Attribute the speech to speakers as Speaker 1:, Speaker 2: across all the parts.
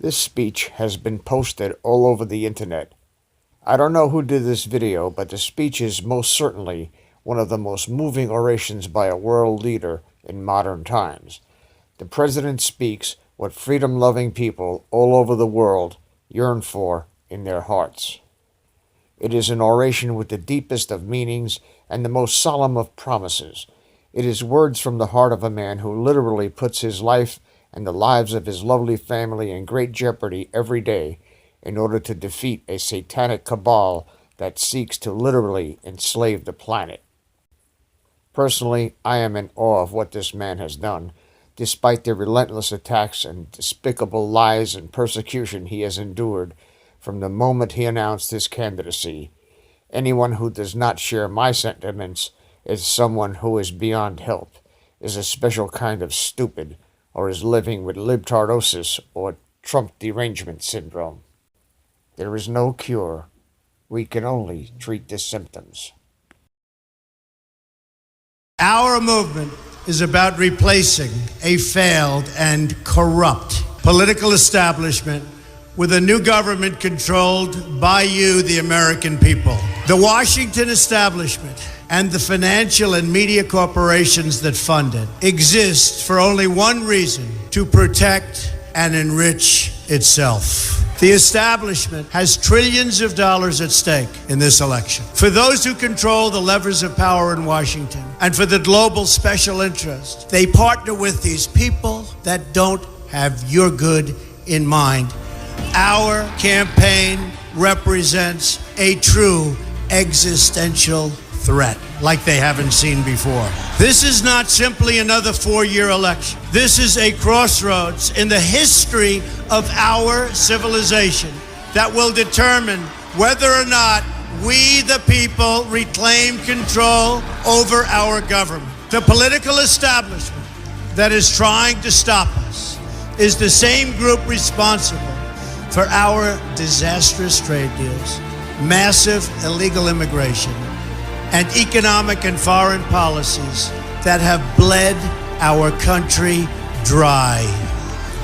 Speaker 1: This speech has been posted all over the internet. I don't know who did this video, but the speech is most certainly one of the most moving orations by a world leader in modern times. The president speaks what freedom-loving people all over the world yearn for in their hearts. It is an oration with the deepest of meanings and the most solemn of promises. It is words from the heart of a man who literally puts his life and the lives of his lovely family in great jeopardy every day in order to defeat a satanic cabal that seeks to literally enslave the planet. Personally, I am in awe of what this man has done, despite the relentless attacks and despicable lies and persecution he has endured from the moment he announced his candidacy. Anyone who does not share my sentiments is someone who is beyond help, is a special kind of stupid, or is living with libtardosis or Trump derangement syndrome. There is no cure. We can only treat the symptoms.
Speaker 2: Our movement is about replacing a failed and corrupt political establishment with a new government controlled by you, the American people. The Washington establishment and the financial and media corporations that fund it exist for only one reason: to protect and enrich itself. The establishment has trillions of dollars at stake in this election. For those who control the levers of power in Washington and for the global special interest, they partner with these people that don't have your good in mind. Our campaign represents a true existential threat like they haven't seen before. This is not simply another 4-year election. This is a crossroads in the history of our civilization that will determine whether or not we, the people, reclaim control over our government. The political establishment that is trying to stop us is the same group responsible for our disastrous trade deals, massive illegal immigration, and economic and foreign policies that have bled our country dry.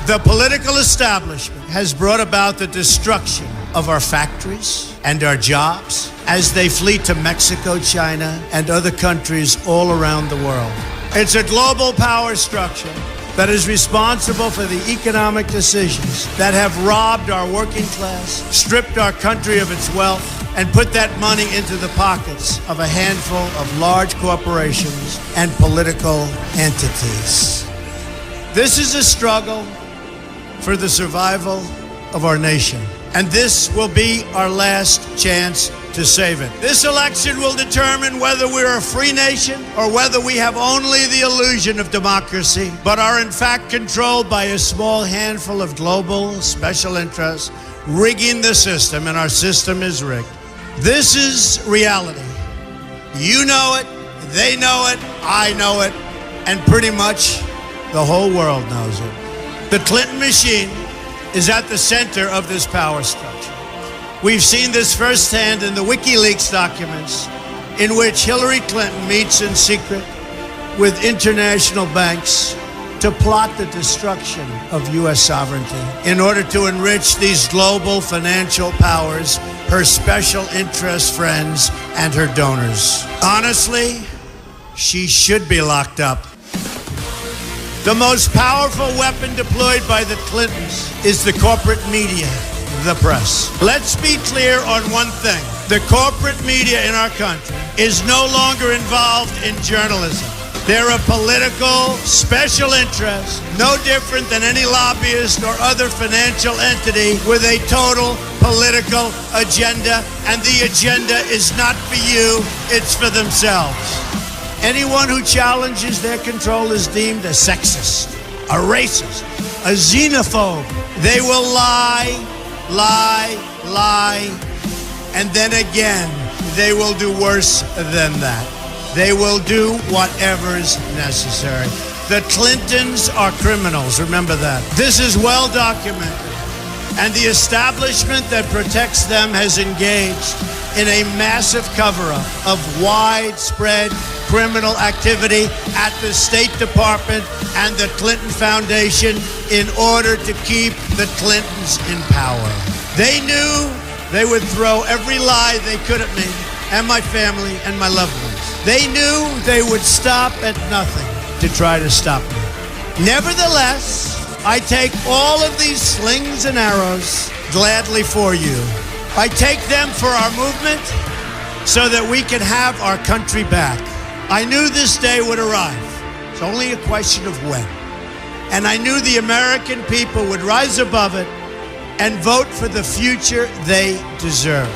Speaker 2: The political establishment has brought about the destruction of our factories and our jobs as they flee to Mexico, China, and other countries all around the world. It's a global power structure that is responsible for the economic decisions that have robbed our working class, stripped our country of its wealth, and put that money into the pockets of a handful of large corporations and political entities. This is a struggle for the survival of our nation, and this will be our last chance to save it. This election will determine whether we're a free nation or whether we have only the illusion of democracy, but are in fact controlled by a small handful of global special interests rigging the system, and our system is rigged. This is reality. You know it, they know it, I know it, and pretty much the whole world knows it. The Clinton machine is at the center of this power structure. We've seen this firsthand in the WikiLeaks documents, in which Hillary Clinton meets in secret with international banks to plot the destruction of U.S. sovereignty in order to enrich these global financial powers, her special interest friends, and her donors. Honestly, she should be locked up. The most powerful weapon deployed by the Clintons is the corporate media, the press. Let's be clear on one thing. The corporate media in our country is no longer involved in journalism. They're a political special interest, no different than any lobbyist or other financial entity with a total political agenda, and the agenda is not for you, it's for themselves. Anyone who challenges their control is deemed a sexist, a racist, a xenophobe. They will lie, and then again, they will do worse than that. They will do whatever's necessary. The Clintons are criminals, remember that. This is well documented, and the establishment that protects them has engaged in a massive cover-up of widespread criminal activity at the State Department and the Clinton Foundation in order to keep the Clintons in power. They knew they would throw every lie they could at me and my family and my loved ones. They knew they would stop at nothing to try to stop me. Nevertheless, I take all of these slings and arrows gladly for you. I take them for our movement so that we can have our country back. I knew this day would arrive. It's only a question of when. And I knew the American people would rise above it and vote for the future they deserve.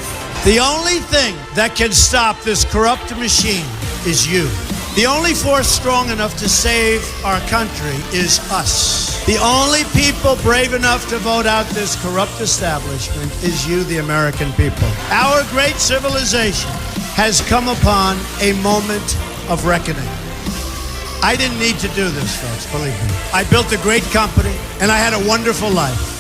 Speaker 2: The only thing that can stop this corrupt machine is you. The only force strong enough to save our country is us. The only people brave enough to vote out this corrupt establishment is you, the American people. Our great civilization has come upon a moment of reckoning. I didn't need to do this, folks, believe me. I built a great company, and I had a wonderful life.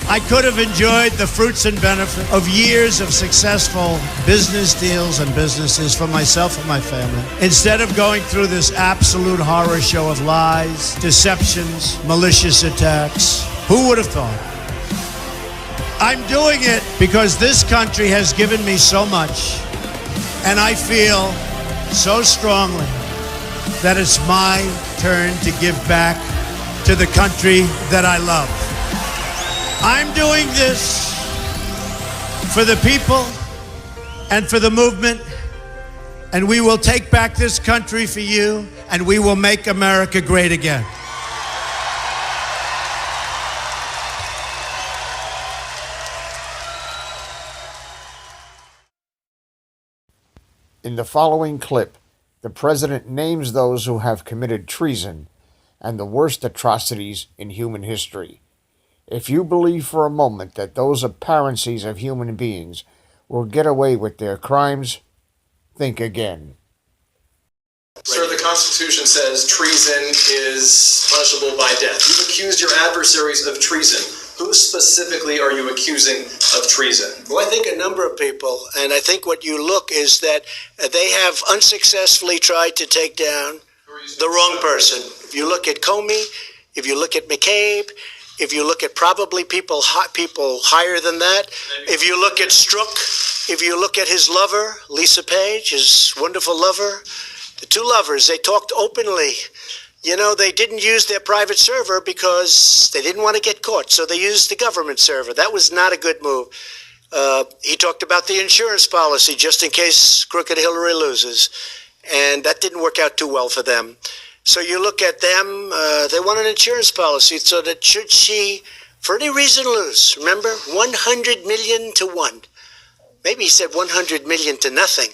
Speaker 2: I could have enjoyed the fruits and benefit of years of successful business deals and businesses for myself and my family, instead of going through this absolute horror show of lies, deceptions, malicious attacks. Who would have thought? I'm doing it because this country has given me so much, and I feel so strongly that it's my turn to give back to the country that I love. I'm doing this for the people and for the movement, and we will take back this country for you, and we will make America great again.
Speaker 1: In the following clip, the president names those who have committed treason and the worst atrocities in human history. If you believe for a moment that those apparencies of human beings will get away with their crimes, think again.
Speaker 3: Sir, the Constitution says treason is punishable by death. You've accused your adversaries of treason. Who specifically are you accusing of treason?
Speaker 4: Well, I think a number of people, and I think what you look is that they have unsuccessfully tried to take down the wrong person. If you look at Comey, if you look at McCabe, if you look at probably people higher than that, if you look at Strzok, if you look at his lover, Lisa Page, his wonderful lover, the two lovers, they talked openly. You know, they didn't use their private server because they didn't want to get caught, so they used the government server. That was not a good move. He talked about the insurance policy just in case crooked Hillary loses, and that didn't work out too well for them. So you look at them, they want an insurance policy so that should she, for any reason, lose, remember, 100 million to 1. Maybe he said 100 million to nothing.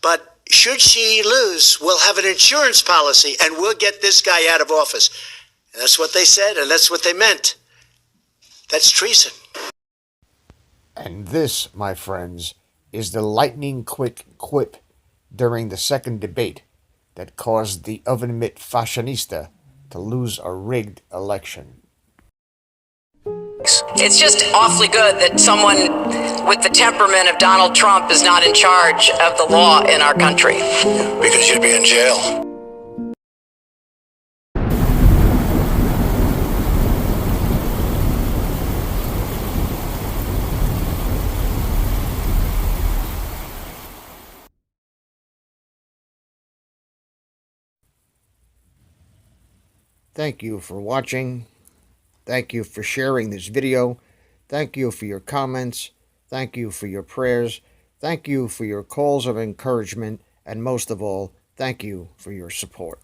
Speaker 4: But should she lose, we'll have an insurance policy and we'll get this guy out of office. And that's what they said, and that's what they meant. That's treason.
Speaker 1: And this, my friends, is the lightning-quick quip during the second debate that caused the oven-mitt fashionista to lose a rigged election.
Speaker 5: It's just awfully good that someone with the temperament of Donald Trump is not in charge of the law in our country.
Speaker 4: Because you'd be in jail.
Speaker 1: Thank you for watching. Thank you for sharing this video. Thank you for your comments. Thank you for your prayers. Thank you for your calls of encouragement. And most of all, thank you for your support.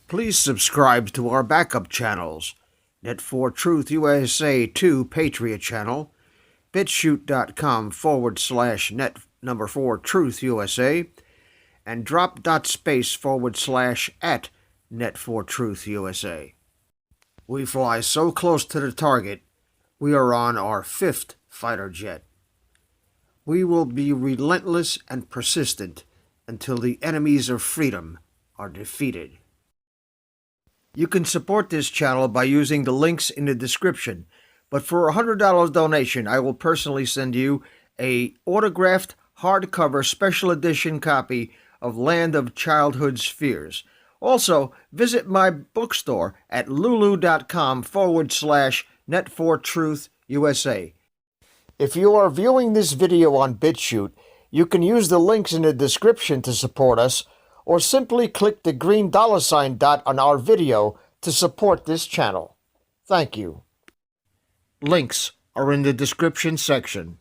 Speaker 1: Please subscribe to our backup channels. Net4Truth USA 2 Patriot channel. BitChute.com/net4Truth USA. And drop.space/@ Net4Truth USA. We fly so close to the target, we are on our 5th fighter jet. We will be relentless and persistent until the enemies of freedom are defeated. You can support this channel by using the links in the description, but for a $100 donation, I will personally send you a autographed hardcover special edition copy of Land of Childhood's Fears. Also, visit my bookstore at lulu.com/net4truth USA. If you are viewing this video on BitChute, you can use the links in the description to support us, or simply click the green $ dot on our video to support this channel. Thank you. Links are in the description section.